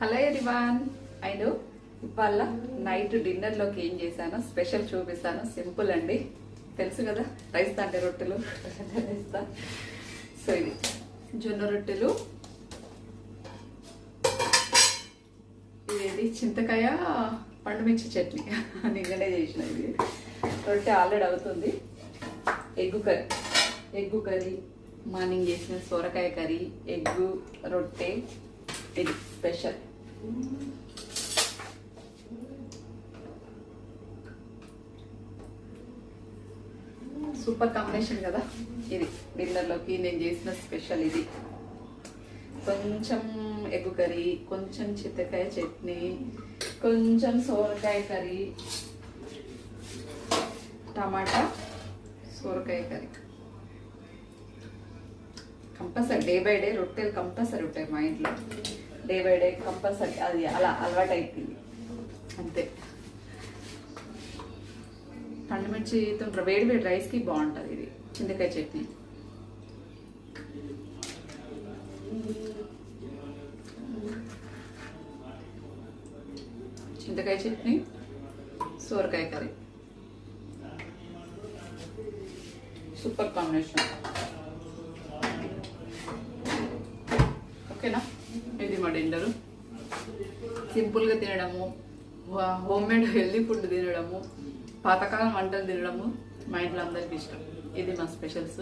Hello everyone, అయిను ఇవాళ night డిన్నర్లోకి ఏం చేశానో స్పెషల్ చూపిస్తాను. సింపుల్ అండి, తెలుసు కదా, రైస్ అంటే రొట్టెలు రైస్తా. సో ఇది జొన్న రొట్టెలు, ఇది చింతకాయ పండుమిర్చి చట్నీ నిన్ననే చేసిన. ఇది రొట్టె ఆల్రెడీ అవుతుంది. ఎగ్గు కర్రీ మార్నింగ్ చేసిన సొరకాయ కర్రీ, ఎగ్గు రొట్టె, ఇది స్పెషల్. సూపర్ కాంబినేషన్ కదా ఇది. డిన్నర్లోకి నేను చేసిన స్పెషల్ ఇది. కొంచెం ఎగ్గు కర్రీ, కొంచెం చింతకాయ చట్నీ, కొంచెం సోరకాయ కర్రీ, టమాటా సోరకాయ curry. Compulsory day by day రొట్టెలు కంపల్సరీ ఉంటాయి మా ఇంట్లో. డే బై డే కంపల్సరీ, అది అలా అలవాటు అయిపోయింది అంతే. పండుమిర్చితో వేడి వేడి రైస్కి బాగుంటుంది ఇది. చింతకాయ చట్నీ, చింతకాయ చట్నీ, సోరకాయ కర్రీ, సూపర్ కాంబినేషన్. ఓకేనా, ఇది మా డిన్నరు. సింపుల్గా తినడము, హోమ్ మేడ్ హెల్దీ ఫుడ్ తినడము, పాతకాలం వంటలు తినడము మా ఇంట్లో అందరికి ఇష్టం. ఇది మా స్పెషల్స్.